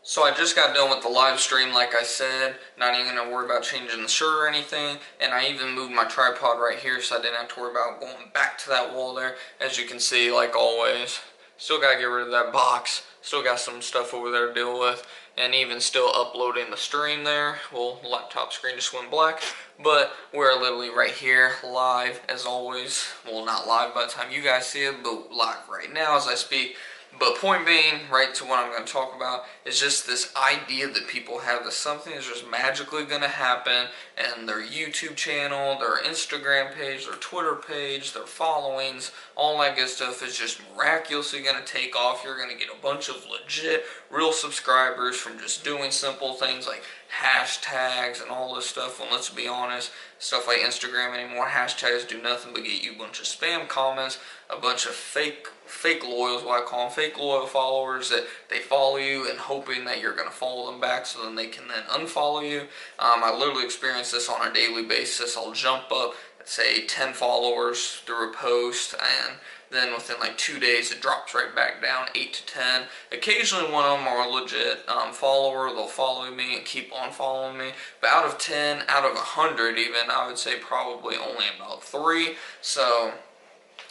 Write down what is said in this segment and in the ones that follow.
So I just got done with the live stream, like I said, not even going to worry about changing the shirt or anything, and I even moved my tripod right here so I didn't have to worry about going back to that wall there. As you can see, like always, still got to get rid of that box, still got some stuff over there to deal with, and even still uploading the stream there. Well, laptop screen just went black, but we're literally right here, live as always. Well, not live by the time you guys see it, but live right now as I speak. But point being, right to what I'm going to talk about, is just this idea that people have that something is just magically going to happen, and their YouTube channel, their Instagram page, their Twitter page, their followings, all that good stuff is just miraculously going to take off. You're going to get a bunch of legit, real subscribers from just doing simple things like hashtags and all this stuff. When let's be honest, stuff like Instagram anymore, hashtags do nothing but get you a bunch of spam comments, a bunch of fake loyals, what I call them, fake loyal followers that they follow you and hoping that you're going to follow them back so then they can then unfollow you. I literally experience this on a daily basis. I'll jump up, say 10 followers through a post, and then within like 2 days it drops right back down, 8 to 10. Occasionally one of them are a legit follower, they'll follow me and keep on following me, but out of 10, out of 100 even, I would say probably only about 3, so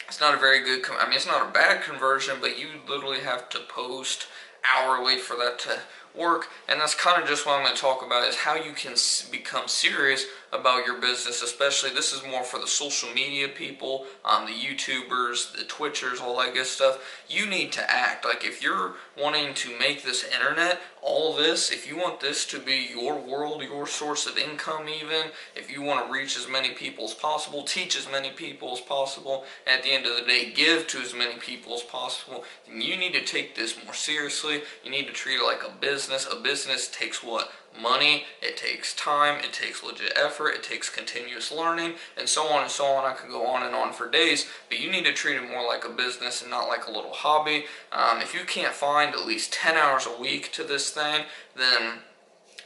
it's not a very good, I mean, it's not a bad conversion, but you literally have to post hourly for that to work. And that's kind of just what I'm going to talk about, is how you can become serious about your business. Especially, this is more for the social media people, the YouTubers, the Twitchers, all that good stuff. You need to act. Like, if you're wanting to make this internet, all this, if you want this to be your world, your source of income even, if you want to reach as many people as possible, teach as many people as possible, and at the end of the day, give to as many people as possible, then you need to take this more seriously. You need to treat it like a business. A business takes what? Money, it takes time, it takes legit effort, it takes continuous learning, and so on and so on. I could go on and on for days, but you need to treat it more like a business and not like a little hobby. If you can't find at least 10 hours a week to this thing, then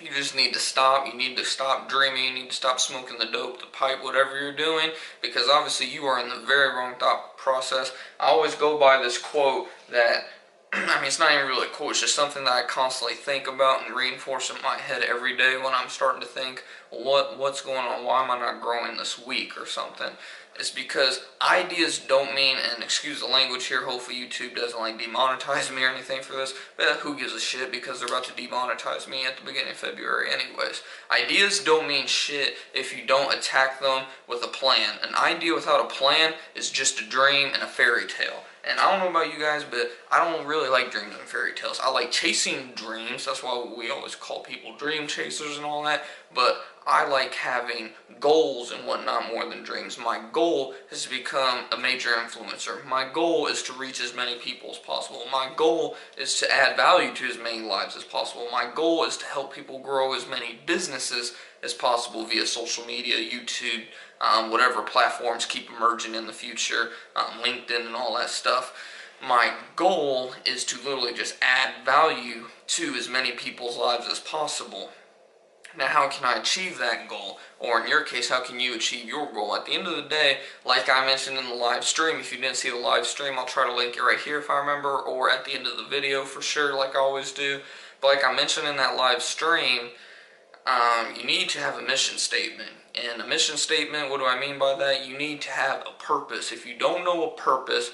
you just need to stop. You need to stop dreaming. You need to stop smoking the dope, the pipe, whatever you're doing, because obviously you are in the very wrong thought process. I always go by this quote that, I mean, it's not even really a quote, it's just something that I constantly think about and reinforce in my head every day when I'm starting to think, what's going on? Why am I not growing this week or something? It's because ideas don't mean, and excuse the language here, hopefully YouTube doesn't like demonetize me or anything for this, but who gives a shit, because they're about to demonetize me at the beginning of February anyways. Ideas don't mean shit if you don't attack them with a plan. An idea without a plan is just a dream and a fairy tale. And I don't know about you guys, but I don't really like dreams and fairy tales. I like chasing dreams. That's why we always call people dream chasers and all that. But I like having goals and whatnot more than dreams. My goal is to become a major influencer. My goal is to reach as many people as possible. My goal is to add value to as many lives as possible. My goal is to help people grow as many businesses as possible via social media, YouTube, whatever platforms keep emerging in the future, LinkedIn and all that stuff. My goal is to literally just add value to as many people's lives as possible. Now, how can I achieve that goal? Or in your case, how can you achieve your goal? At the end of the day, like I mentioned in the live stream, if you didn't see the live stream, I'll try to link it right here if I remember, or at the end of the video for sure, like I always do. But like I mentioned in that live stream, you need to have a mission statement. And a mission statement, what do I mean by that? You need to have a purpose. If you don't know a purpose,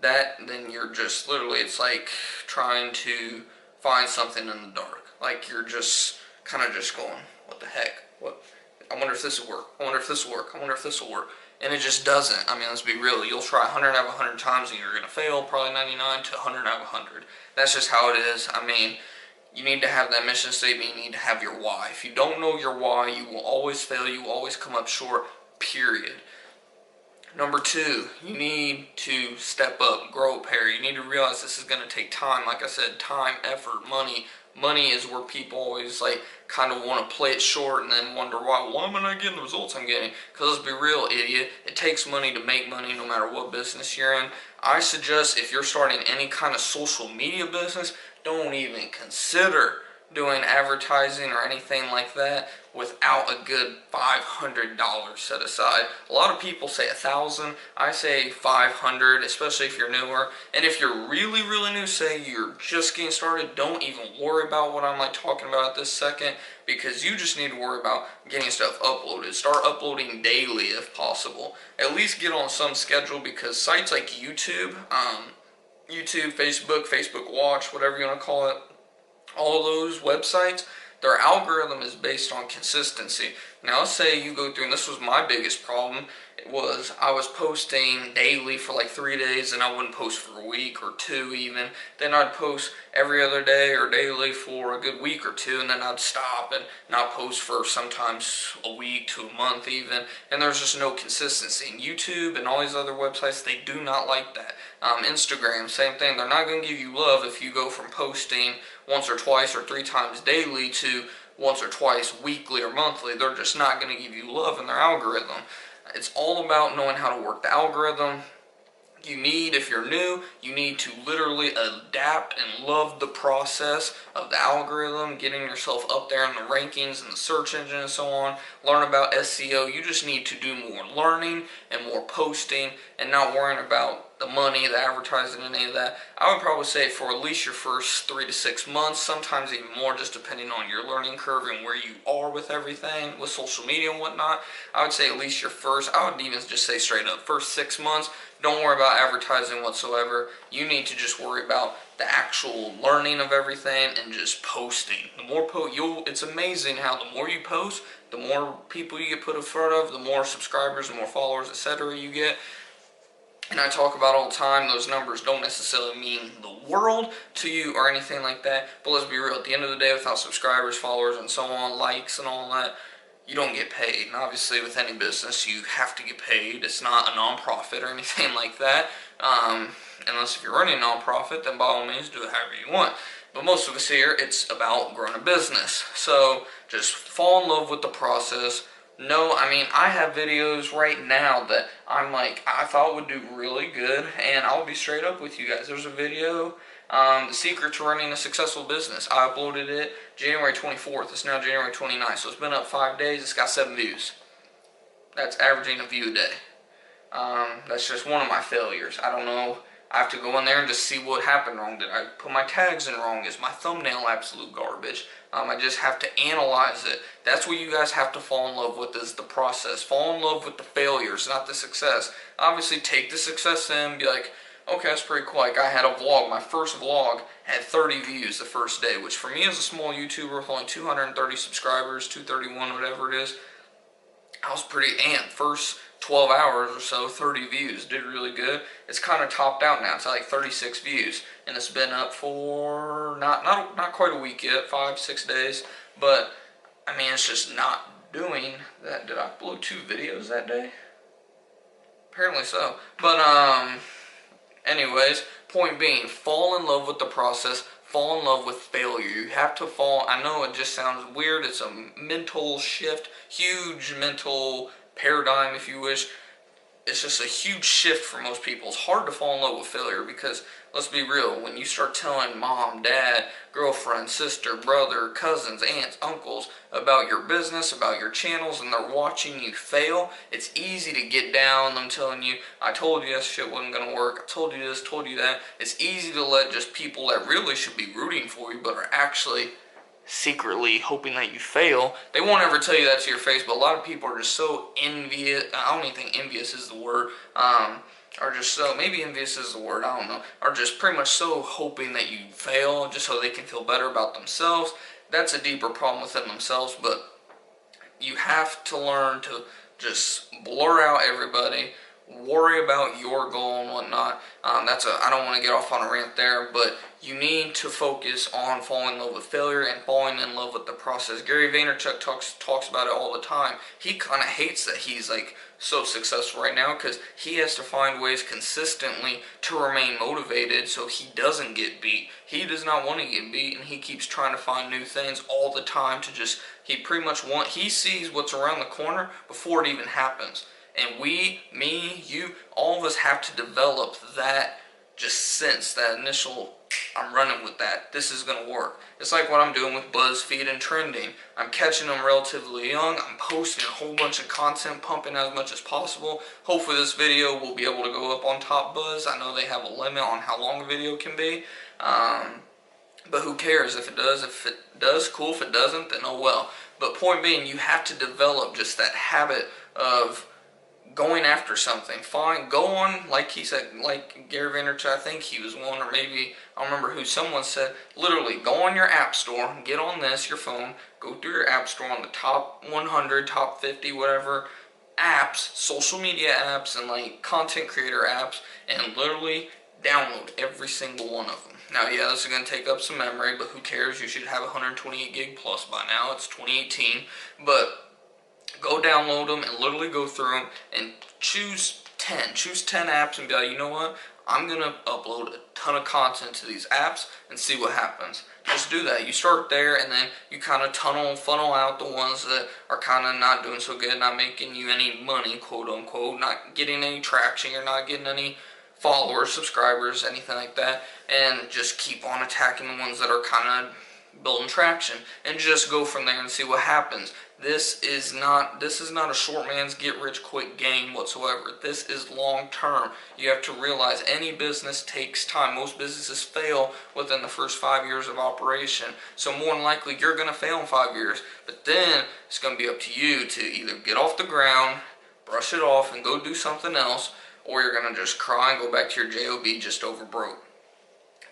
then you're just literally, it's like trying to find something in the dark. Like you're just kind of just going, what the heck? What? I wonder if this will work. I wonder if this will work. I wonder if this will work. And it just doesn't. I mean, let's be real. You'll try 100 out of 100 times and you're going to fail, probably 99 to 100 out of 100. That's just how it is. I mean, you need to have that mission statement. You need to have your why. If you don't know your why, you will always fail. You will always come up short, period. Number 2, you need to step up, grow a pair. You need to realize this is going to take time. Like I said, time, effort, money. Money is where people always like kind of want to play it short and then wonder why am I not getting the results I'm getting? Because let's be real, idiot. It takes money to make money no matter what business you're in. I suggest if you're starting any kind of social media business, don't even consider doing advertising or anything like that without a good $500 set aside. A lot of people say 1,000. I say 500, especially if you're newer. And if you're really, really new, say you're just getting started, don't even worry about what I'm like talking about this second, because you just need to worry about getting stuff uploaded. Start uploading daily if possible. At least get on some schedule, because sites like YouTube, Facebook Watch, whatever you want to call it, all those websites, their algorithm is based on consistency. Now, let's say you go through, and this was my biggest problem, was I was posting daily for like 3 days, and I wouldn't post for a week or two even. Then I'd post every other day or daily for a good week or two, and then I'd stop and not post for sometimes a week to a month even, and there's just no consistency. And YouTube and all these other websites, they do not like that. Instagram, same thing. They're not going to give you love if you go from posting once or twice or 3 times daily to once or twice weekly or monthly. They're just not going to give you love in their algorithm. It's all about knowing how to work the algorithm. You need, if you're new, you need to literally adapt and love the process of the algorithm, getting yourself up there in the rankings and the search engine and so on. Learn about SEO. You just need to do more learning and more posting and not worrying about the money, the advertising, and any of that. I would probably say for at least your first 3 to 6 months, sometimes even more, just depending on your learning curve and where you are with everything, with social media and whatnot. I would say at least your first, I would even just say straight up, first 6 months, don't worry about advertising whatsoever. You need to just worry about the actual learning of everything and just posting. The more it's amazing how the more you post, the more people you get put in front of, the more subscribers, the more followers, etc. you get. And I talk about all the time, those numbers don't necessarily mean the world to you or anything like that. But let's be real, at the end of the day, without subscribers, followers, and so on, likes and all that, you don't get paid. And obviously with any business, you have to get paid. It's not a non-profit or anything like that. Unless if you're running a non-profit, then by all means do it however you want. But most of us here, it's about growing a business. So just fall in love with the process. No, I mean, I have videos right now that I'm like, I thought would do really good, and I'll be straight up with you guys. There's a video, The Secret to Running a Successful Business. I uploaded it January 24th. It's now January 29th, so it's been up 5 days. It's got 7 views. That's averaging a view a day. That's just one of my failures. I don't know. I have to go in there and just see what happened wrong. Did I put my tags in wrong? Is my thumbnail absolute garbage? I just have to analyze it. That's what you guys have to fall in love with, is the process. Fall in love with the failures, not the success. Obviously, take the success in and be like, okay, that's pretty cool. Like, I had a vlog. My first vlog had 30 views the first day, which for me as a small YouTuber with only 230 subscribers, 231, whatever it is, I was pretty amped. First 12 hours or so, 30 views. Did really good. It's kind of topped out now. It's at like 36 views. And it's been up for not quite a week yet, 5-6 days. But, I mean, it's just not doing that. Did I upload 2 videos that day? Apparently so. But, anyways, point being, fall in love with the process. Fall in love with failure. You have to fall. I know it just sounds weird. It's a mental shift, huge mental paradigm, if you wish. It's just a huge shift for most people. It's hard to fall in love with failure because, let's be real, when you start telling mom, dad, girlfriend, sister, brother, cousins, aunts, uncles about your business, about your channels, and they're watching you fail, it's easy to get down. Them telling you, I told you that shit wasn't going to work, I told you this, told you that. It's easy to let just people that really should be rooting for you but are actually secretly hoping that you fail. They won't ever tell you that to your face, but a lot of people are just so envious. I don't even think envious is the word. Are just so, maybe envious is the word, I don't know. Are just pretty much so hoping that you fail just so they can feel better about themselves. That's a deeper problem within themselves, but you have to learn to just blur out everybody. Worry about your goal and whatnot. I don't want to get off on a rant there, but you need to focus on falling in love with failure and falling in love with the process. Gary Vaynerchuk talks about it all the time. He kind of hates that he's like so successful right now because he has to find ways consistently to remain motivated so he doesn't get beat. He does not want to get beat, and he keeps trying to find new things all the time to just, he sees what's around the corner before it even happens. And we, me, you, all of us have to develop that just sense that initial, I'm running with that, this is going to work. It's like what I'm doing with BuzzFeed and trending. I'm catching them relatively young. I'm posting a whole bunch of content, pumping as much as possible. Hopefully this video will be able to go up on TopBuzz. I know they have a limit on how long a video can be. But who cares if it does? If it does, cool. If it doesn't, then oh well. But point being, you have to develop just that habit of going after something. Fine, go on, like he said, like Gary Vaynerchuk, I think he was one, or maybe, I don't remember who, someone said, literally, go on your app store, get on this, your phone, go through your app store on the top 100, top 50, whatever, apps, social media apps, and like content creator apps, and literally download every single one of them. Now, yeah, this is going to take up some memory, but who cares? You should have 128 gig plus by now. It's 2018, but go download them and literally go through them and choose 10. Choose 10 apps and be like, you know what? I'm going to upload a ton of content to these apps and see what happens. Just do that. You start there and then you kind of funnel out the ones that are kind of not doing so good, not making you any money, quote unquote, not getting any traction, you're not getting any followers, subscribers, anything like that, and just keep on attacking the ones that are kind of building traction, and just go from there and see what happens. This is not a short man's get rich quick game whatsoever. This is long term. You have to realize any business takes time. Most businesses fail within the first 5 years of operation. So more than likely you're going to fail in 5 years. But then it's going to be up to you to either get off the ground, brush it off, and go do something else, or you're going to just cry and go back to your job just over broke.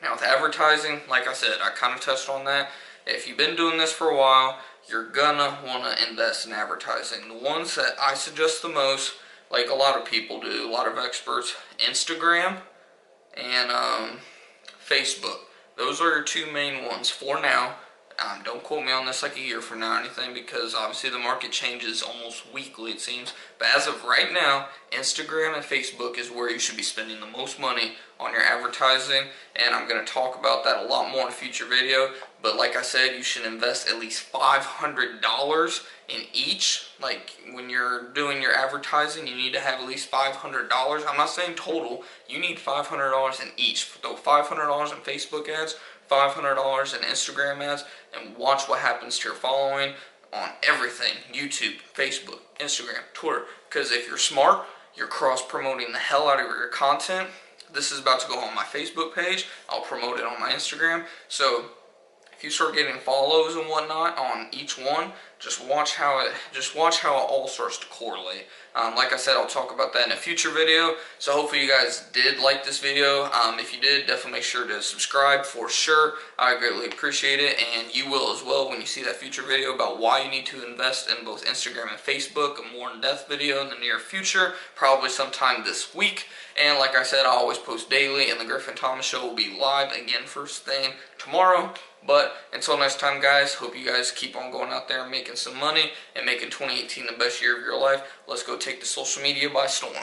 Now with advertising, like I said, I kind of touched on that. If you've been doing this for a while, you're gonna want to invest in advertising. The ones that I suggest the most, like a lot of people do, a lot of experts, Instagram and Facebook. Those are your two main ones for now. Don't quote me on this like a year from now or anything, because obviously the market changes almost weekly, it seems. But as of right now, Instagram and Facebook is where you should be spending the most money on your advertising, and I'm going to talk about that a lot more in a future video. But like I said, you should invest at least $500 in each. Like when you're doing your advertising, you need to have at least $500. I'm not saying total, you need $500 in each. Throw $500 in Facebook ads, $500 in Instagram ads, and watch what happens to your following on everything: YouTube, Facebook, Instagram, Twitter. Because if you're smart, you're cross-promoting the hell out of your content. This is about to go on my Facebook page. I'll promote it on my Instagram. So if you start getting follows and whatnot on each one, just watch how it all starts to correlate. Like I said, I'll talk about that in a future video. So hopefully you guys did like this video. If you did, definitely make sure to subscribe for sure. I greatly appreciate it, and you will as well when you see that future video about why you need to invest in both Instagram and Facebook. A more in-depth video in the near future, probably sometime this week. And like I said, I always post daily, and the Griffin Thomas Show will be live again first thing tomorrow. But until next time, guys, hope you guys keep on going out there and making some money and making 2018 the best year of your life. Let's go take the social media by storm.